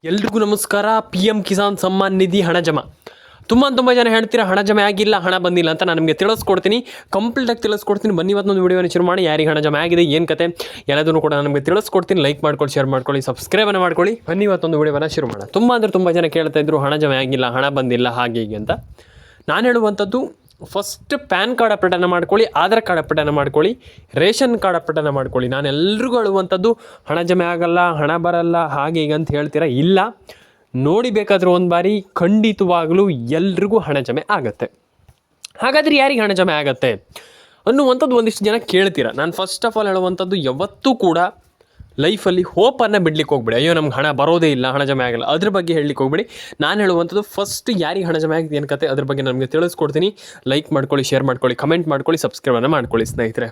ಎಲ್ರಿಗೂ ನಮಸ್ಕಾರ. PM ಕಿಸಾನ್ ಸಮ್ಮಾನ್ ನಿಧಿ ಹಣ ಜಮಾ ತುಂಬ ಜನ ಹೇಳ್ತೀರಾ ಹಣ ಜಮೆ ಆಗಿಲ್ಲ, ಹಣ ಬಂದಿಲ್ಲ ಅಂತ. ನಾನು ನಿಮಗೆ ತಿಳಿಸ್ಕೊಡ್ತೀನಿ, ಕಂಪ್ಲೀಟಾಗಿ ತಿಳಿಸ್ಕೊಡ್ತೀನಿ. ಬನ್ನಿ ಇವತ್ತೊಂದು ವಿಡಿಯೋನ ಶುರು ಮಾಡಿ. ಯಾರಿಗೆ ಹಣ ಜಮೆ ಆಗಿದೆ, ಏನು ಕತೆ ಎಲ್ಲದನ್ನು ಕೂಡ ನಮಗೆ ತಿಳಿಸ್ಕೊಡ್ತೀನಿ. ಲೈಕ್ ಮಾಡ್ಕೊಳ್ಳಿ, ಶೇರ್ ಮಾಡ್ಕೊಳ್ಳಿ, ಸಬ್ಸ್ಕ್ರೈಬನ್ನು ಮಾಡ್ಕೊಳ್ಳಿ. ಬನ್ನಿ ಇವತ್ತೊಂದು ವಿಡಿಯೋನ ಶುರು ಮಾಡೋಣ. ತುಂಬ ಜನ ಕೇಳ್ತಾ ಇದ್ರು ಹಣ ಜಮೆ ಆಗಿಲ್ಲ, ಹಣ ಬಂದಿಲ್ಲ, ಹಾಗೆ ಹೀಗೆ ಅಂತ. ನಾನು ಹೇಳುವಂಥದ್ದು, ಫಸ್ಟ್ ಪ್ಯಾನ್ ಕಾರ್ಡ್ ಅಪ್ಡೇಟನ್ನು ಮಾಡ್ಕೊಳ್ಳಿ, ಆಧಾರ್ ಕಾರ್ಡ್ ಅಪ್ಡೇಟನ್ನು ಮಾಡ್ಕೊಳ್ಳಿ, ರೇಷನ್ ಕಾರ್ಡ್ ಅಪ್ಡೇಟನ್ನು ಮಾಡ್ಕೊಳ್ಳಿ. ನಾನು ಎಲ್ರಿಗೂ ಹೇಳುವಂಥದ್ದು ಹಣ ಜಮೆ ಆಗಲ್ಲ, ಹಣ ಬರಲ್ಲ, ಹಾಗೆ ಹೀಗೆ ಅಂತ ಹೇಳ್ತೀರಾ. ಇಲ್ಲ, ನೋಡಿ ಬೇಕಾದರೂ ಒಂದು ಬಾರಿ ಖಂಡಿತವಾಗಲೂ ಎಲ್ರಿಗೂ ಹಣ ಜಮೆ ಆಗುತ್ತೆ. ಹಾಗಾದರೆ ಯಾರಿಗೆ ಹಣ ಜಮೆ ಆಗುತ್ತೆ ಅನ್ನುವಂಥದ್ದು ಒಂದಿಷ್ಟು ಜನ ಕೇಳ್ತೀರಾ. ನಾನು ಫಸ್ಟ್ ಆಫ್ ಆಲ್ ಹೇಳುವಂಥದ್ದು, ಯಾವತ್ತೂ ಕೂಡ ಲೈಫಲ್ಲಿ ಹೋಪನ್ನು ಬಿಡ್ಲಿಕ್ಕೆ ಹೋಗ್ಬೇಡಿ. ಅಯ್ಯೋ ನಮ್ಗೆ ಹಣ ಬರೋದೇ ಇಲ್ಲ, ಹಣ ಜಮೆ ಆಗಲ್ಲ, ಅದ್ರ ಬಗ್ಗೆ ಹೇಳಲಿಕ್ಕೆ ಹೋಗ್ಬೇಡಿ. ನಾನು ಹೇಳುವಂಥದ್ದು, ಫಸ್ಟ್ ಯಾರಿಗೆ ಹಣ ಜಮೆ ಆಗಿದೆ ಏನು ಕತೆ ಅದ್ರ ಬಗ್ಗೆ ನಮಗೆ ತಿಳಿಸ್ಕೊಡ್ತೀನಿ. ಲೈಕ್ ಮಾಡ್ಕೊಳ್ಳಿ, ಶೇರ್ ಮಾಡ್ಕೊಳ್ಳಿ, ಕಮೆಂಟ್ ಮಾಡ್ಕೊಳ್ಳಿ, ಸಬ್ಸ್ಕ್ರೈಬನ್ನು ಮಾಡ್ಕೊಳ್ಳಿ. ಸ್ನೇಹಿತರೆ,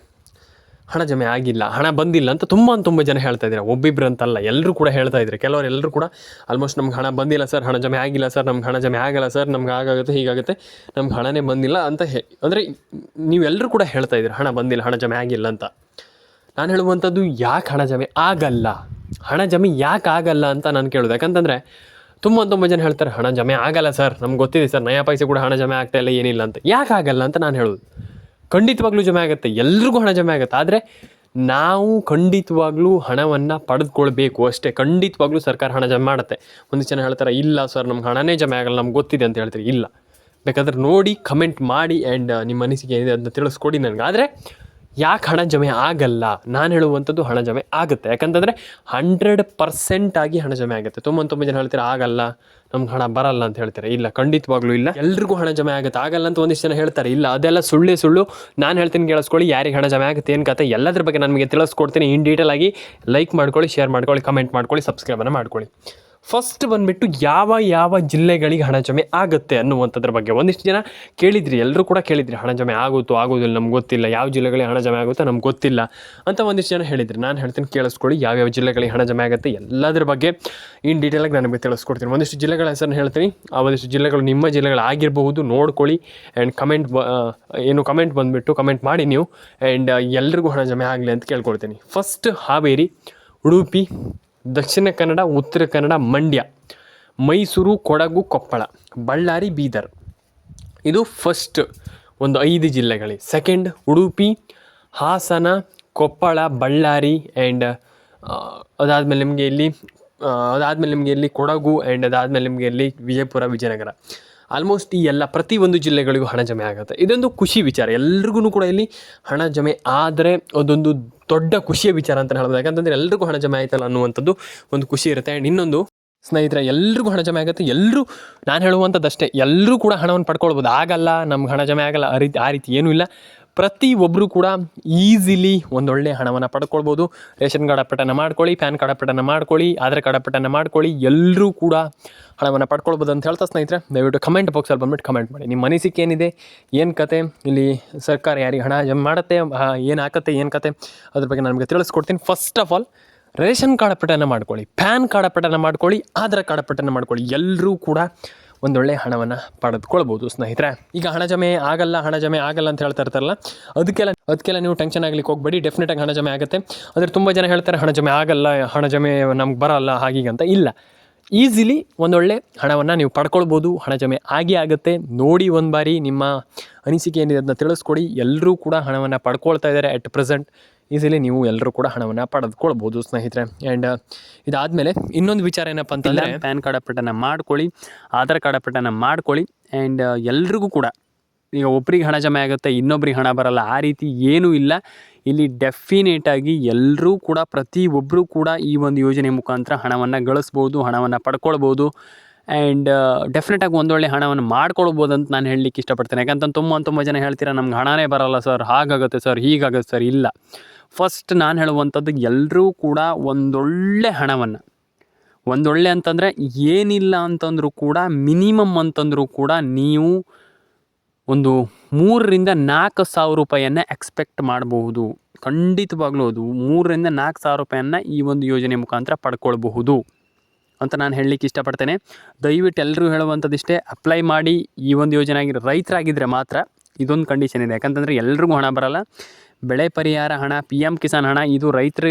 ಹಣ ಜಮೆ ಆಗಿಲ್ಲ, ಹಣ ಬಂದಿಲ್ಲ ಅಂತ ತುಂಬ ಜನ ಹೇಳ್ತಾ ಇದ್ದಾರೆ. ಒಬ್ಬಿಬ್ರು ಅಂತಲ್ಲ, ಎಲ್ಲರೂ ಕೂಡ ಹೇಳ್ತಾ ಇದ್ದಾರೆ. ಕೆಲವರು ಎಲ್ಲರೂ ಕೂಡ ಆಲ್ಮೋಸ್ಟ್ ನಮ್ಗೆ ಹಣ ಬಂದಿಲ್ಲ ಸರ್, ಹಣ ಜಮೆ ಆಗಿಲ್ಲ ಸರ್, ನಮ್ಗೆ ಹಣ ಜಮೆ ಆಗಲ್ಲ ಸರ್, ನಮ್ಗೆ ಹಾಗಾಗುತ್ತೆ ಹೀಗಾಗುತ್ತೆ, ನಮ್ಗೆ ಹಣನೇ ಬಂದಿಲ್ಲ ಅಂತ ಅಂದರೆ ನೀವೆಲ್ಲರೂ ಕೂಡ ಹೇಳ್ತಾ ಇದ್ದೀರಿ ಹಣ ಬಂದಿಲ್ಲ, ಹಣ ಜಮೆ ಆಗಿಲ್ಲ ಅಂತ. ನಾನು ಹೇಳುವಂಥದ್ದು, ಯಾಕೆ ಹಣ ಜಮೆ ಆಗಲ್ಲ, ಹಣ ಜಮೆ ಯಾಕೆ ಆಗಲ್ಲ ಅಂತ ನಾನು ಕೇಳೋದು. ಯಾಕಂತಂದರೆ ತುಂಬ ಜನ ಹೇಳ್ತಾರೆ ಹಣ ಜಮೆ ಆಗಲ್ಲ ಸರ್, ನಮ್ಗೆ ಗೊತ್ತಿದೆ ಸರ್, ನಯಾ ಪೈಸೆ ಕೂಡ ಹಣ ಜಮೆ ಆಗ್ತಾ ಇಲ್ಲ, ಏನಿಲ್ಲ ಅಂತ. ಯಾಕೆ ಆಗಲ್ಲ ಅಂತ ನಾನು ಹೇಳೋದು. ಖಂಡಿತವಾಗ್ಲೂ ಜಮೆ ಆಗುತ್ತೆ, ಎಲ್ರಿಗೂ ಹಣ ಜಮೆ ಆಗುತ್ತೆ. ಆದರೆ ನಾವು ಖಂಡಿತವಾಗ್ಲೂ ಹಣವನ್ನು ಪಡೆದುಕೊಳ್ಬೇಕು ಅಷ್ಟೇ. ಖಂಡಿತವಾಗ್ಲೂ ಸರ್ಕಾರ ಹಣ ಜಮೆ ಮಾಡುತ್ತೆ. ಒಂದಿಷ್ಟು ಜನ ಹೇಳ್ತಾರೆ ಇಲ್ಲ ಸರ್, ನಮ್ಗೆ ಹಣನೇ ಜಮೆ ಆಗಲ್ಲ, ನಮ್ಗೆ ಗೊತ್ತಿದೆ ಅಂತ ಹೇಳ್ತೀರಿ. ಇಲ್ಲ, ಬೇಕಾದ್ರೆ ನೋಡಿ, ಕಮೆಂಟ್ ಮಾಡಿ, ಆ್ಯಂಡ್ ನಿಮ್ಮ ಅನಿಸಿಕೆ ಏನಿದೆ ಅದನ್ನ ತಿಳಿಸ್ಕೊಡಿ ನನಗೆ. ಆದರೆ ಯಾಕೆ ಹಣ ಜಮೆ ಆಗಲ್ಲ, ನಾನು ಹೇಳುವಂಥದ್ದು ಹಣ ಜಮೆ ಆಗುತ್ತೆ. ಯಾಕಂತಂದರೆ 100% ಆಗಿ ಹಣ ಜಮೆ ಆಗುತ್ತೆ. ತುಂಬ ಜನ ಹೇಳ್ತಾರೆ ಆಗಲ್ಲ, ನಮ್ಗೆ ಹಣ ಬರಲ್ಲ ಅಂತ ಹೇಳ್ತಾರೆ. ಇಲ್ಲ, ಖಂಡಿತವಾಗ್ಲೂ ಇಲ್ಲ, ಎಲ್ರಿಗೂ ಹಣ ಜಮೆ ಆಗುತ್ತೆ. ಆಗಲ್ಲ ಅಂತ ಒಂದಿಷ್ಟು ಜನ ಹೇಳ್ತಾರೆ. ಇಲ್ಲ, ಅದೆಲ್ಲ ಸುಳ್ಳು. ನಾನು ಹೇಳ್ತೀನಿ, ಕೇಳಿಸ್ಕೊಳ್ಳಿ. ಯಾರಿಗೆ ಹಣ ಜಮೆ ಆಗುತ್ತೆ, ಏನು ಕತೆ ಎಲ್ಲದ್ರ ಬಗ್ಗೆ ನಾನು ನಿಮಗೆ ತಿಳಿಸ್ಕೊಡ್ತೀನಿ ಇನ್ ಡೀಟೇಲ್ ಆಗಿ. ಲೈಕ್ ಮಾಡ್ಕೊಳ್ಳಿ, ಶೇರ್ ಮಾಡ್ಕೊಳ್ಳಿ, ಕಮೆಂಟ್ ಮಾಡ್ಕೊಳ್ಳಿ, ಸಬ್ಸ್ಕ್ರೈಬನ್ನು ಮಾಡ್ಕೊಳ್ಳಿ. ಫಸ್ಟ್ ಬಂದುಬಿಟ್ಟು ಯಾವ ಜಿಲ್ಲೆಗಳಿಗೆ ಹಣ ಜಮೆ ಆಗುತ್ತೆ ಅನ್ನುವಂಥದ್ರ ಬಗ್ಗೆ ಒಂದಿಷ್ಟು ಜನ ಕೇಳಿದ್ರಿ, ಎಲ್ಲರೂ ಕೂಡ ಕೇಳಿದ್ರಿ ಹಣ ಜಮೆ ಆಗೋದಿಲ್ಲ, ನಮ್ಗೆ ಗೊತ್ತಿಲ್ಲ, ಯಾವ ಜಿಲ್ಲೆಗಳಿಗೆ ಹಣ ಜಮೆ ಆಗುತ್ತೋ ನಮ್ಗೆ ಗೊತ್ತಿಲ್ಲ ಅಂತ ಒಂದಿಷ್ಟು ಜನ ಹೇಳಿದ್ರಿ. ನಾನು ಹೇಳ್ತೀನಿ, ಕೇಳಿಸ್ಕೊಳ್ಳಿ. ಯಾವ್ಯಾವ ಜಿಲ್ಲೆಗಳಿಗೆ ಹಣ ಜಮೆ ಆಗುತ್ತೆ ಎಲ್ಲದ್ರ ಬಗ್ಗೆ ಇನ್ ಡೀಟೇಲಾಗಿ ನಾನು ನಿಮಗೆ ತಿಳಿಸ್ಕೊಡ್ತೀನಿ. ಒಂದಿಷ್ಟು ಜಿಲ್ಲೆಗಳ ಹೆಸರನ್ನು ಹೇಳ್ತೀನಿ. ಆ ಒಂದಿಷ್ಟು ಜಿಲ್ಲೆಗಳು ನಿಮ್ಮ ಜಿಲ್ಲೆಗಳಾಗಿರಬಹುದು, ನೋಡ್ಕೊಳ್ಳಿ. ಆ್ಯಂಡ್ ಕಮೆಂಟ್ ಬಂದುಬಿಟ್ಟು ಕಮೆಂಟ್ ಮಾಡಿ ನೀವು. ಆ್ಯಂಡ್ ಎಲ್ರಿಗೂ ಹಣ ಜಮೆ ಆಗಲಿ ಅಂತ ಕೇಳ್ಕೊಳ್ತೀನಿ. ಫಸ್ಟ್ ಹಾವೇರಿ, ಉಡುಪಿ, ದಕ್ಷಿಣ ಕನ್ನಡ, ಉತ್ತರ ಕನ್ನಡ, ಮಂಡ್ಯ, ಮೈಸೂರು, ಕೊಡಗು, ಕೊಪ್ಪಳ, ಬಳ್ಳಾರಿ, ಬೀದರ್. ಇದು ಫಸ್ಟ್ ಒಂದು 5 ಜಿಲ್ಲೆಗಳಿಗೆ. ಸೆಕೆಂಡ್ ಉಡುಪಿ, ಹಾಸನ, ಕೊಪ್ಪಳ, ಬಳ್ಳಾರಿ, ಆ್ಯಂಡ್ ಅದಾದಮೇಲೆ ನಿಮಗೆ ಇಲ್ಲಿ ಕೊಡಗು, ಆ್ಯಂಡ್ ಅದಾದಮೇಲೆ ನಿಮಗೆ ಇಲ್ಲಿ ವಿಜಯಪುರ, ವಿಜಯನಗರ. ಆಲ್ಮೋಸ್ಟ್ ಈ ಎಲ್ಲ ಪ್ರತಿಯೊಂದು ಜಿಲ್ಲೆಗಳಿಗೂ ಹಣ ಜಮೆ ಆಗುತ್ತೆ. ಇದೊಂದು ಖುಷಿ ವಿಚಾರ. ಎಲ್ರಿಗೂ ಕೂಡ ಇಲ್ಲಿ ಹಣ ಜಮೆ ಆದರೆ ಅದೊಂದು ದೊಡ್ಡ ಖುಷಿಯ ವಿಚಾರ ಅಂತ ಹೇಳ್ಬೋದು. ಯಾಕಂತಂದರೆ ಎಲ್ರಿಗೂ ಹಣ ಜಮೆ ಆಯ್ತಲ್ಲ ಅನ್ನುವಂಥದ್ದು ಒಂದು ಖುಷಿ ಇರುತ್ತೆ. ಆ್ಯಂಡ್ ಇನ್ನೊಂದು ಸ್ನೇಹಿತರೆ, ಎಲ್ರಿಗೂ ಹಣ ಜಮೆ ಆಗುತ್ತೆ. ಎಲ್ಲರೂ, ನಾನು ಹೇಳುವಂಥದ್ದು ಅಷ್ಟೇ, ಎಲ್ಲರೂ ಕೂಡ ಹಣವನ್ನು ಪಡ್ಕೊಳ್ಬೋದು. ಆಗಲ್ಲ, ನಮ್ಗೆ ಹಣ ಜಮೆ ಆಗಲ್ಲ, ಆ ರೀತಿ ಏನೂ ಇಲ್ಲ. ಪ್ರತಿಯೊಬ್ಬರು ಕೂಡ ಈಸಿಲಿ ಒಂದೊಳ್ಳೆ ಹಣವನ್ನು ಪಡ್ಕೊಳ್ಬೋದು. ರೇಷನ್ ಕಾರ್ಡ್ ಅಪ್ಡೇಟನ್ನು ಮಾಡ್ಕೊಳ್ಳಿ, ಪ್ಯಾನ್ ಕಾರ್ಡ್ ಅಪ್ಡೇಟನ್ನು ಮಾಡ್ಕೊಳ್ಳಿ, ಆಧಾರ್ ಕಾರ್ಡ್ ಅಪ್ಡೇಟನ್ನು ಮಾಡ್ಕೊಳ್ಳಿ. ಎಲ್ಲರೂ ಕೂಡ ಹಣವನ್ನು ಪಡ್ಕೊಳ್ಬೋದು ಅಂತ ಹೇಳ್ತಾ ಸ್ನೇಹಿತರೆ, ದಯವಿಟ್ಟು ಕಮೆಂಟ್ ಬಾಕ್ಸಲ್ಲಿ ಬಂದುಬಿಟ್ಟು ಕಮೆಂಟ್ ಮಾಡಿ. ನಿಮ್ಮ ಅನಿಸಿಕೆ ಏನಿದೆ, ಏನು ಕತೆ, ಇಲ್ಲಿ ಸರ್ಕಾರ ಯಾರಿಗೆ ಹಣ ಜಮೆ ಮಾಡುತ್ತೆ, ಏನು ಕತೆ ಅದ್ರ ಬಗ್ಗೆ ನಾನು ನಿಮಗೆ ತಿಳಿಸ್ಕೊಡ್ತೀನಿ. First of all ration card ಅಪ್ಡೇಟನ್ನು ಮಾಡ್ಕೊಳ್ಳಿ, ಪ್ಯಾನ್ ಕಾರ್ಡ್ ಅಪ್ಡೇಟನ್ನು ಮಾಡ್ಕೊಳ್ಳಿ, ಆಧಾರ್ ಕಾರ್ಡ್ ಅಪ್ಡೇಟನ್ನು ಮಾಡ್ಕೊಳ್ಳಿ. ಎಲ್ಲರೂ ಕೂಡ ಒಂದೊಳ್ಳೆ ಹಣವನ್ನು ಪಡೆದುಕೊಳ್ಬೋದು ಸ್ನೇಹಿತರೆ. ಈಗ ಹಣ ಜಮೆ ಆಗಲ್ಲ ಅಂತ ಹೇಳ್ತಾ ಇರ್ತಾರಲ್ಲ, ಅದಕ್ಕೆಲ್ಲ ನೀವು ಟೆನ್ಷನ್ ಆಗಲಿಕ್ಕೆ ಹೋಗಬೇಡಿ. ಡೆಫಿನೆಟಾಗಿ ಹಣ ಜಮೆ ಆಗುತ್ತೆ. ಆದರೆ ತುಂಬ ಜನ ಹೇಳ್ತಾರೆ ಹಣ ಜಮೆ ಆಗಲ್ಲ, ಹಣ ಜಮೆ ನಮ್ಗೆ ಬರಲ್ಲ, ಹಾಗೀಗೆ ಅಂತ. ಇಲ್ಲ, ಈಸಿಲಿ ಒಂದೊಳ್ಳೆ ಹಣವನ್ನು ನೀವು ಪಡ್ಕೊಳ್ಬೋದು. ಹಣ ಜಮೆ ಆಗುತ್ತೆ. ನೋಡಿ ಒಂದು ಬಾರಿ ನಿಮ್ಮ ಅನಿಸಿಕೆ ಏನಿದೆ ಅದನ್ನ ತಿಳಿಸ್ಕೊಡಿ. ಎಲ್ಲರೂ ಕೂಡ ಹಣವನ್ನು ಪಡ್ಕೊಳ್ತಾ ಇದ್ದಾರೆ ಅಟ್ ಪ್ರೆಸೆಂಟ್. ಈಸಿಲಿ ನೀವು ಎಲ್ಲರೂ ಕೂಡ ಹಣವನ್ನು ಪಡೆದುಕೊಳ್ಬೋದು ಸ್ನೇಹಿತರೆ. ಆ್ಯಂಡ್ ಇದಾದಮೇಲೆ ಇನ್ನೊಂದು ವಿಚಾರ ಏನಪ್ಪ ಅಂತಂದರೆ, ಪ್ಯಾನ್ ಕಾರ್ಡ್ ಅಪ್ಡೇಟನ್ನು ಮಾಡ್ಕೊಳ್ಳಿ, ಆಧಾರ್ ಕಾರ್ಡ್ ಅಪ್ಡೇಟನ್ನು ಮಾಡ್ಕೊಳ್ಳಿ. ಆ್ಯಂಡ್ ಎಲ್ರಿಗೂ ಕೂಡ ಈಗ ಒಬ್ರಿಗೆ ಹಣ ಜಮೆ ಆಗುತ್ತೆ, ಇನ್ನೊಬ್ರಿಗೆ ಹಣ ಬರಲ್ಲ, ಆ ರೀತಿ ಏನೂ ಇಲ್ಲ. ಇಲ್ಲಿ ಡೆಫಿನೇಟಾಗಿ ಎಲ್ಲರೂ ಕೂಡ, ಪ್ರತಿಯೊಬ್ಬರೂ ಕೂಡ ಈ ಒಂದು ಯೋಜನೆ ಮುಖಾಂತರ ಹಣವನ್ನು ಗಳಿಸ್ಬೋದು, ಹಣವನ್ನು ಪಡ್ಕೊಳ್ಬೋದು. ಆ್ಯಂಡ್ ಡೆಫಿನೆಟಾಗಿ ಒಂದೊಳ್ಳೆ ಹಣವನ್ನು ಮಾಡ್ಕೊಳ್ಬೋದು ಅಂತ ನಾನು ಹೇಳಲಿಕ್ಕೆ ಇಷ್ಟಪಡ್ತೇನೆ. ಯಾಕಂತ ತುಂಬ ಜನ ಹೇಳ್ತೀರಾ ನಮ್ಗೆ ಹಣನೇ ಬರಲ್ಲ ಸರ್, ಹಾಗಾಗುತ್ತೆ ಸರ್, ಹೀಗಾಗುತ್ತೆ ಸರ್. ಇಲ್ಲ, ಫಸ್ಟ್ ನಾನು ಹೇಳುವಂಥದ್ದು, ಎಲ್ಲರೂ ಕೂಡ ಒಂದೊಳ್ಳೆ ಹಣವನ್ನು, ಒಂದೊಳ್ಳೆ ಅಂತಂದರೆ ಏನಿಲ್ಲ ಅಂತಂದರೂ ಕೂಡ ಮಿನಿಮಮ್ ಅಂತಂದರೂ ಕೂಡ ನೀವು ಒಂದು 3,000-4,000 ರೂಪಾಯಿಯನ್ನು ಎಕ್ಸ್ಪೆಕ್ಟ್ ಮಾಡಬಹುದು. ಖಂಡಿತವಾಗ್ಲೂ ಅದು 3,000-4,000 ರೂಪಾಯಿಯನ್ನು ಈ ಒಂದು ಯೋಜನೆ ಮುಖಾಂತರ ಪಡ್ಕೊಳ್ಬಹುದು ಅಂತ ನಾನು ಹೇಳಲಿಕ್ಕೆ ಇಷ್ಟಪಡ್ತೇನೆ. ದಯವಿಟ್ಟು ಎಲ್ಲರೂ ಹೇಳುವಂಥದ್ದು ಇಷ್ಟೇ, ಅಪ್ಲೈ ಮಾಡಿ. ಈ ಒಂದು ಯೋಜನೆ ರೈತರಾಗಿದ್ದರೆ ಮಾತ್ರ ಇದೊಂದು ಕಂಡೀಷನ್ ಇದೆ. ಯಾಕಂತಂದರೆ ಎಲ್ರಿಗೂ ಹಣ ಬರಲ್ಲ. ಬೆಳೆ ಪರಿಹಾರ ಹಣ, PM ಕಿಸಾನ್ ಹಣ ಇದು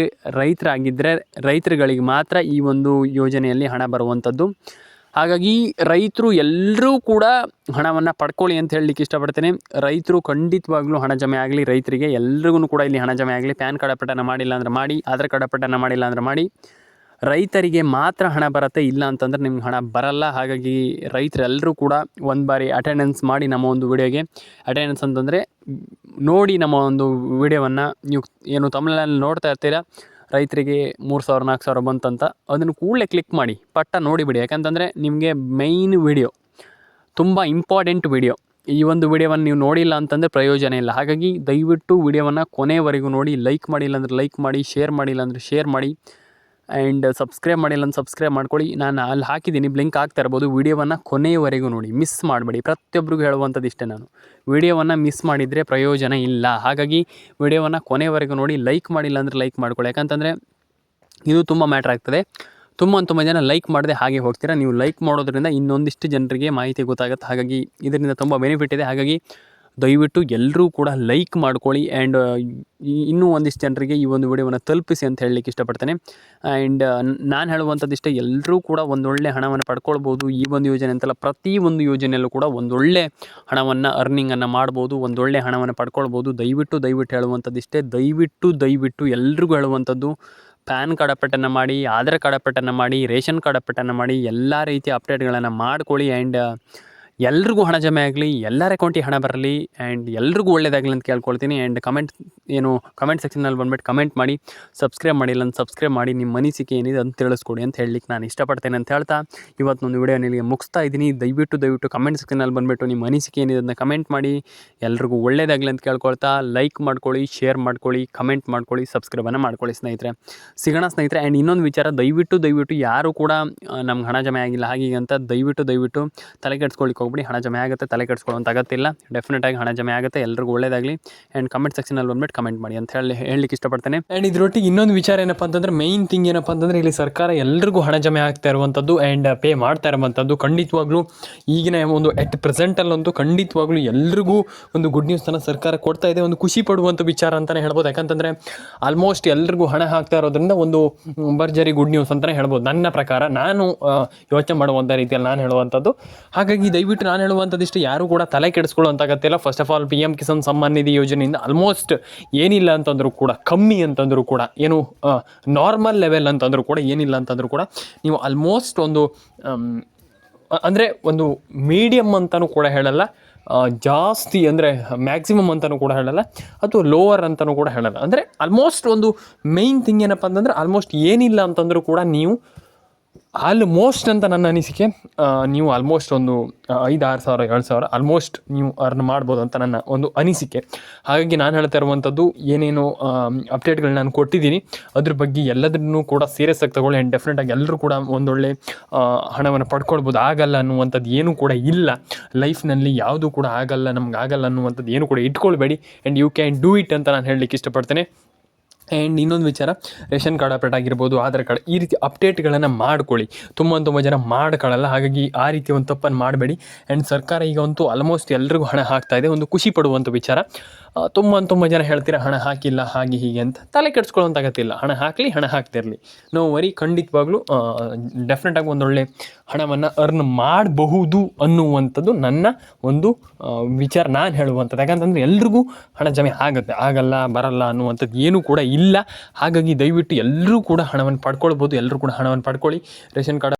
ರೈತರಾಗಿದ್ದರೆ ರೈತರುಗಳಿಗೆ ಮಾತ್ರ ಈ ಒಂದು ಯೋಜನೆಯಲ್ಲಿ ಹಣ ಬರುವಂಥದ್ದು. ಹಾಗಾಗಿ ರೈತರು ಎಲ್ಲರೂ ಕೂಡ ಹಣವನ್ನು ಪಡ್ಕೊಳ್ಳಿ ಅಂತ ಹೇಳಲಿಕ್ಕೆ ಇಷ್ಟಪಡ್ತೇನೆ. ರೈತರು ಖಂಡಿತವಾಗ್ಲೂ ಹಣ ಜಮೆ ಆಗಲಿ, ರೈತರಿಗೆ ಎಲ್ರಿಗೂ ಕೂಡ ಇಲ್ಲಿ ಹಣ ಜಮೆ ಆಗಲಿ. ಪ್ಯಾನ್ ಕಾರ್ಡ್ ಅಪಡೇಟ್ ಮಾಡಿಲ್ಲ ಅಂದರೆ ಮಾಡಿ, ಆಧಾರ್ ಕಾರ್ಡ್ ಅಪಡೇಟ್ ಮಾಡಿಲ್ಲ ಅಂದರೆ ಮಾಡಿ. ರೈತರಿಗೆ ಮಾತ್ರ ಹಣ ಬರುತ್ತೆ, ಇಲ್ಲ ಅಂತಂದರೆ ನಿಮ್ಗೆ ಹಣ ಬರಲ್ಲ. ಹಾಗಾಗಿ ರೈತರೆಲ್ಲರೂ ಕೂಡ ಒಂದು ಬಾರಿ ಅಟೆಂಡೆನ್ಸ್ ಮಾಡಿ ನಮ್ಮ ಒಂದು ವಿಡಿಯೋಗೆ. ಅಟೆಂಡೆನ್ಸ್ ಅಂತಂದರೆ ನೋಡಿ ನಮ್ಮ ಒಂದು ವಿಡಿಯೋವನ್ನು ನೀವು ಏನು ತಮಿಳ್ನಲ್ಲಿ ನೋಡ್ತಾ ಇರ್ತೀರಾ, ರೈತರಿಗೆ 3,000 4,000 ಬಂತಂತ ಅದನ್ನು ಕೂಡಲೇ ಕ್ಲಿಕ್ ಮಾಡಿ ಪಟ್ಟ ನೋಡಿಬಿಡಿ. ಯಾಕಂತಂದರೆ ನಿಮಗೆ ಮೈನ್ ವಿಡಿಯೋ ತುಂಬ ಇಂಪಾರ್ಟೆಂಟ್ ವಿಡಿಯೋ. ಈ ಒಂದು ವಿಡಿಯೋವನ್ನು ನೀವು ನೋಡಿಲ್ಲ ಅಂತಂದರೆ ಪ್ರಯೋಜನ ಇಲ್ಲ. ಹಾಗಾಗಿ ದಯವಿಟ್ಟು ವಿಡಿಯೋವನ್ನು ಕೊನೆವರೆಗೂ ನೋಡಿ. ಲೈಕ್ ಮಾಡಿಲ್ಲ ಅಂದರೆ ಲೈಕ್ ಮಾಡಿ, ಶೇರ್ ಮಾಡಿಲ್ಲ ಅಂದರೆ ಶೇರ್ ಮಾಡಿ, ಆ್ಯಂಡ್ ಸಬ್ಸ್ಕ್ರೈಬ್ ಮಾಡಿಲ್ಲ ಅಂತ ಸಬ್ಸ್ಕ್ರೈಬ್ ಮಾಡ್ಕೊಳ್ಳಿ. ನಾನು ಅಲ್ಲಿ ಹಾಕಿದ್ದೀನಿ, ಬ್ಲಿಂಕ್ ಆಗ್ತಾ ಇರ್ಬೋದು. ವಿಡಿಯೋವನ್ನು ಕೊನೆಯವರೆಗೂ ನೋಡಿ, ಮಿಸ್ ಮಾಡಬೇಡಿ. ಪ್ರತಿಯೊಬ್ಬರಿಗೂ ಹೇಳುವಂಥದ್ದು ಇಷ್ಟೇ, ನಾನು ವಿಡಿಯೋವನ್ನು ಮಿಸ್ ಮಾಡಿದರೆ ಪ್ರಯೋಜನ ಇಲ್ಲ. ಹಾಗಾಗಿ ವಿಡಿಯೋವನ್ನು ಕೊನೆಯವರೆಗೂ ನೋಡಿ. ಲೈಕ್ ಮಾಡಿಲ್ಲ ಅಂದರೆ ಲೈಕ್ ಮಾಡ್ಕೊಳ್ಳಿ. ಯಾಕಂತಂದರೆ ಇದು ತುಂಬ ಮ್ಯಾಟ್ರ್ ಆಗ್ತದೆ. ತುಂಬ ಜನ ಲೈಕ್ ಮಾಡದೆ ಹಾಗೆ ಹೋಗ್ತೀರಾ. ನೀವು ಲೈಕ್ ಮಾಡೋದ್ರಿಂದ ಇನ್ನೊಂದಿಷ್ಟು ಜನರಿಗೆ ಮಾಹಿತಿ ಗೊತ್ತಾಗುತ್ತೆ. ಹಾಗಾಗಿ ಇದರಿಂದ ತುಂಬ ಬೆನಿಫಿಟ್ ಇದೆ. ಹಾಗಾಗಿ ದಯವಿಟ್ಟು ಎಲ್ಲರೂ ಕೂಡ ಲೈಕ್ ಮಾಡ್ಕೊಳ್ಳಿ. ಆ್ಯಂಡ್ ಇನ್ನೂ ಒಂದಿಷ್ಟು ಜನರಿಗೆ ಈ ಒಂದು ವಿಡಿಯೋವನ್ನು ತಲುಪಿಸಿ ಅಂತ ಹೇಳಲಿಕ್ಕೆ ಇಷ್ಟಪಡ್ತೇನೆ. ಆ್ಯಂಡ್ ನಾನು ಹೇಳುವಂಥದ್ದಿಷ್ಟೇ, ಎಲ್ಲರೂ ಕೂಡ ಒಂದೊಳ್ಳೆ ಹಣವನ್ನು ಪಡ್ಕೊಳ್ಬೋದು. ಈ ಒಂದು ಯೋಜನೆ ಅಂತಲ್ಲ, ಪ್ರತಿಯೊಂದು ಯೋಜನೆಯಲ್ಲೂ ಕೂಡ ಒಂದೊಳ್ಳೆ ಹಣವನ್ನು ಅರ್ನಿಂಗನ್ನು ಮಾಡ್ಬೋದು, ಒಂದೊಳ್ಳೆ ಹಣವನ್ನು ಪಡ್ಕೊಳ್ಬೋದು. ದಯವಿಟ್ಟು ಹೇಳುವಂಥದ್ದಿಷ್ಟೇ, ದಯವಿಟ್ಟು ಎಲ್ರಿಗೂ ಹೇಳುವಂಥದ್ದು, ಪ್ಯಾನ್ ಕಾರ್ಡ್ ಅಪ್ಡೇಟನ್ನು ಮಾಡಿ, ಆಧಾರ್ ಕಾರ್ಡ್ ಅಪ್ಡೇಟನ್ನು ಮಾಡಿ, ರೇಷನ್ ಕಾರ್ಡ್ ಅಪ್ಡೇಟನ್ನು ಮಾಡಿ, ಎಲ್ಲ ರೀತಿಯ ಅಪ್ಡೇಟ್ಗಳನ್ನು ಮಾಡ್ಕೊಳ್ಳಿ. ಆ್ಯಂಡ್ ಎಲ್ರಿಗೂ ಹಣ ಜಮೆ ಆಗಲಿ, ಎಲ್ಲರ ಅಕೌಂಟಿಗೆ ಹಣ ಬರಲಿ, ಆ್ಯಂಡ್ ಎಲ್ರಿಗೂ ಒಳ್ಳೆಯದಾಗಲಿ ಅಂತ ಕೇಳ್ಕೊಳ್ತೀನಿ. ಆ್ಯಂಡ್ ಕಮೆಂಟ್ ಸೆಕ್ಷನಲ್ಲಿ ಬಂದುಬಿಟ್ಟು ಕಮೆಂಟ್ ಮಾಡಿ. ಸಬ್ಸ್ಕ್ರೈಬ್ ಮಾಡಿಲ್ಲ ಅಂತ ಸಬ್ಸ್ಕ್ರೈಬ್ ಮಾಡಿ, ನಿಮ್ಮ ಅನಿಸಿಕೆ ಏನಿದೆ ಅಂತ ತಿಳಿಸ್ಕೊಡಿ ಅಂತ ಹೇಳಲಿಕ್ಕೆ ನಾನು ಇಷ್ಟಪಡ್ತೇನೆ ಅಂತ ಹೇಳ್ತಾ ಇವತ್ತೊಂದು ವಿಡಿಯೋ ಇಲ್ಲಿಗೆ ಮುಗಿಸ್ತಾ ಇದ್ದೀನಿ. ದಯವಿಟ್ಟು ಕಮೆಂಟ್ ಸೆಕ್ಷನಲ್ಲಿ ಬಂದುಬಿಟ್ಟು ನಿಮ್ಮ ಅನಿಸಿಕೆ ಏನಿದೆ ಅದನ್ನ ಕಮೆಂಟ್ ಮಾಡಿ. ಎಲ್ರಿಗೂ ಒಳ್ಳೆಯದಾಗಲಿ ಅಂತ ಕೇಳ್ಕೊಳ್ತಾ, ಲೈಕ್ ಮಾಡ್ಕೊಳ್ಳಿ, ಶೇರ್ ಮಾಡ್ಕೊಳ್ಳಿ, ಕಮೆಂಟ್ ಮಾಡ್ಕೊಳ್ಳಿ, ಸಬ್ಸ್ಕ್ರೈಬನ್ನು ಮಾಡ್ಕೊಳ್ಳಿ ಸ್ನೇಹಿತರೆ. ಸಿಗೋಣ ಸ್ನೇಹಿತರೆ. ಆ್ಯಂಡ್ ಇನ್ನೊಂದು ವಿಚಾರ, ದಯವಿಟ್ಟು ಯಾರು ಕೂಡ ನಮ್ಗೆ ಹಣ ಜಮೆ ಆಗಿಲ್ಲ ಹಾಗೆ ಅಂತ ದಯವಿಟ್ಟು ತಲೆ ಕೆಡಿಸ್ಕೊಳ್ಳಿಕ್ಕೆ ಹೋಗ್ಬಿಡಿ. ಹಣ ಜಮೆ ಆಗುತ್ತೆ, ತಲೆ ಕೆಡಿಸ್ಕೊಳ್ಳೋಂಥ ಅಗತ್ಯ. ಡೆಫಿನೆಟಾಗಿ ಹಣ ಜಮೆ ಆಗುತ್ತೆ. ಎಲ್ರಿಗೂ ಒಳ್ಳೆಯದಾಗಲಿ. ಆ್ಯಂಡ್ ಕಮೆಂಟ್ ಸೆಕ್ಷನಲ್ಲಿ ಬಂದ್ಬಿಟ್ಟು ಕಮೆಂಟ್ ಮಾಡಿ ಅಂತ ಹೇಳಲಿಕ್ಕೆ ಇಷ್ಟಪಡ್ತೇನೆ. ಆ್ಯಂಡ್ ಇದರೊಟ್ಟಿಗೆ ಇನ್ನೊಂದು ವಿಚಾರ ಏನಪ್ಪ ಅಂತಂದರೆ, ಮೈನ್ ಥಿಂಗ್ ಏನಪ್ಪ ಅಂತಂದರೆ, ಇಲ್ಲಿ ಸರ್ಕಾರ ಎಲ್ರಿಗೂ ಹಣ ಜಮೆ ಆಗ್ತಾ ಇರುವಂಥದ್ದು ಆ್ಯಂಡ್ ಪೇ ಮಾಡ್ತಾ ಇರುವಂಥದ್ದು. ಖಂಡಿತವಾಗ್ಲೂ ಈಗಿನ ಒಂದು ಎಟ್ ಪ್ರೆಸೆಂಟಲ್ಲಂತೂ ಖಂಡಿತವಾಗ್ಲೂ ಎಲ್ರಿಗೂ ಒಂದು ಗುಡ್ ನ್ಯೂಸನ್ನು ಸರ್ಕಾರ ಕೊಡ್ತಾ ಇದೆ. ಒಂದು ಖುಷಿ ಪಡುವಂಥ ವಿಚಾರ ಅಂತಲೇ ಹೇಳ್ಬೋದು. ಯಾಕಂತಂದರೆ ಆಲ್ಮೋಸ್ಟ್ ಎಲ್ರಿಗೂ ಹಣ ಹಾಕ್ತಾ ಇರೋದ್ರಿಂದ ಒಂದು ಭರ್ಜರಿ ಗುಡ್ ನ್ಯೂಸ್ ಅಂತಲೇ ಹೇಳ್ಬೋದು. ನನ್ನ ಪ್ರಕಾರ, ನಾನು ಯೋಚನೆ ಮಾಡುವಂಥ ರೀತಿಯಲ್ಲಿ ನಾನು ಹೇಳುವಂಥದ್ದು. ಹಾಗಾಗಿ ದಯವಿಟ್ಟು ನಾನು ಹೇಳುವಂಥದ್ದಿಷ್ಟು, ಯಾರು ಕೂಡ ತಲೆ ಕೆಡಿಸ್ಕೊಳ್ಳುವಂಥ ಅಗತ್ಯ. First of all PM Kisan Samman Nidhi ಯೋಜನೆಯಿಂದ ಆಲ್ಮೋಸ್ಟ್ ಏನಿಲ್ಲ ಅಂತಂದರೂ ಕೂಡ, ಕಮ್ಮಿ ಅಂತಂದರೂ ಕೂಡ, ಏನು ನಾರ್ಮಲ್ ಲೆವೆಲ್ ಅಂತಂದರೂ ಕೂಡ, ಏನಿಲ್ಲ ಅಂತಂದರೂ ಕೂಡ ನೀವು ಆಲ್ಮೋಸ್ಟ್ ಒಂದು ಅಂದರೆ ಒಂದು ಮೀಡಿಯಮ್ ಅಂತಲೂ ಕೂಡ ಹೇಳಲ್ಲ, ಜಾಸ್ತಿ ಅಂದರೆ ಮ್ಯಾಕ್ಸಿಮಮ್ ಅಂತಲೂ ಕೂಡ ಹೇಳಲ್ಲ, ಅಥವಾ ಲೋವರ್ ಅಂತಲೂ ಕೂಡ ಹೇಳಲ್ಲ. ಅಂದರೆ ಆಲ್ಮೋಸ್ಟ್ ಒಂದು ಮೈನ್ ಥಿಂಗ್ ಏನಪ್ಪ ಅಂತಂದರೆ, ಆಲ್ಮೋಸ್ಟ್ ಏನಿಲ್ಲ ಅಂತಂದರೂ ಕೂಡ ನೀವು ಆಲ್ಮೋಸ್ಟ್ ಅಂತ ನನ್ನ ಅನಿಸಿಕೆ, ನೀವು ಆಲ್ಮೋಸ್ಟ್ ಒಂದು 5,000 6,000 7,000 ಆಲ್ಮೋಸ್ಟ್ ನೀವು ಅರ್ನ್ ಮಾಡ್ಬೋದು ಅಂತ ನನ್ನ ಒಂದು ಅನಿಸಿಕೆ. ಹಾಗಾಗಿ ನಾನು ಹೇಳ್ತಾ ಇರುವಂಥದ್ದು, ಏನೇನು ಅಪ್ಡೇಟ್ಗಳು ನಾನು ಕೊಟ್ಟಿದ್ದೀನಿ ಅದ್ರ ಬಗ್ಗೆ ಎಲ್ಲದನ್ನೂ ಕೂಡ ಸೀರಿಯಸ್ ಆಗಿ ತಗೊಳ್ಳಿ. ಆ್ಯಂಡ್ ಡೆಫಿನೆಟಾಗಿ ಎಲ್ಲರೂ ಕೂಡ ಒಂದೊಳ್ಳೆ ಹಣವನ್ನು ಪಡ್ಕೊಳ್ಬೋದು. ಆಗಲ್ಲ ಅನ್ನುವಂಥದ್ದು ಏನೂ ಕೂಡ ಇಲ್ಲ ಲೈಫ್ನಲ್ಲಿ, ಯಾವುದೂ ಕೂಡ ನಮ್ಗೆ ಆಗಲ್ಲ ಅನ್ನುವಂಥದ್ದು ಏನು ಕೂಡ ಇಟ್ಕೊಳ್ಬೇಡಿ. And you can do it ಅಂತ ನಾನು ಹೇಳಲಿಕ್ಕೆ ಇಷ್ಟಪಡ್ತೇನೆ. ಆ್ಯಂಡ್ ಇನ್ನೊಂದು ವಿಚಾರ, ರೇಷನ್ ಕಾರ್ಡ್ ಅಪ್ಡೇಟ್ ಆಗಿರ್ಬೋದು, ಆಧಾರ್ ಕಾರ್ಡ್, ಈ ರೀತಿ ಅಪ್ಡೇಟ್ಗಳನ್ನು ಮಾಡ್ಕೊಳ್ಳಿ. ತುಂಬ ಜನ ಮಾಡ್ಕೊಳ್ಳಲ್ಲ. ಹಾಗಾಗಿ ಆ ರೀತಿ ಒಂದು ತಪ್ಪನ್ನು ಮಾಡಬೇಡಿ. ಆ್ಯಂಡ್ ಸರ್ಕಾರ ಈಗ ಅಂತೂ ಆಲ್ಮೋಸ್ಟ್ ಎಲ್ರಿಗೂ ಹಣ ಹಾಕ್ತಾ ಇದೆ. ಒಂದು ಖುಷಿ ಪಡುವಂಥ ವಿಚಾರ. ತುಂಬ ಜನ ಹೇಳ್ತೀರಾ ಹಣ ಹಾಕಿಲ್ಲ ಹಾಗೆ ಹೀಗೆ ಅಂತ. ತಲೆ ಕೆಡಿಸ್ಕೊಳ್ಳೋಂಥ ಅಗತ್ಯ. ಹಣ ಹಾಕಲಿ, ಹಣ ಹಾಕ್ತಿರಲಿ, ನೋ ವರಿ. ಖಂಡಿತವಾಗ್ಲೂ ಡೆಫಿನೆಟಾಗಿ ಒಂದೊಳ್ಳೆ ಹಣವನ್ನು ಅರ್ನ್ ಮಾಡಬಹುದು ಅನ್ನುವಂಥದ್ದು ನನ್ನ ಒಂದು ವಿಚಾರ, ನಾನು ಹೇಳುವಂಥದ್ದು. ಯಾಕಂತಂದರೆ ಎಲ್ರಿಗೂ ಹಣ ಜಮೆ ಆಗುತ್ತೆ, ಆಗಲ್ಲ ಬರಲ್ಲ ಅನ್ನುವಂಥದ್ದು ಏನೂ ಕೂಡ ಇಲ್ಲ. ಹಾಗಾಗಿ ದಯವಿಟ್ಟು ಎಲ್ಲರೂ ಕೂಡ ಹಣವನ್ನು ಪಡ್ಕೊಳ್ಬೋದು. ಎಲ್ಲರೂ ಕೂಡ ಹಣವನ್ನು ಪಡ್ಕೊಳ್ಳಿ. Ration card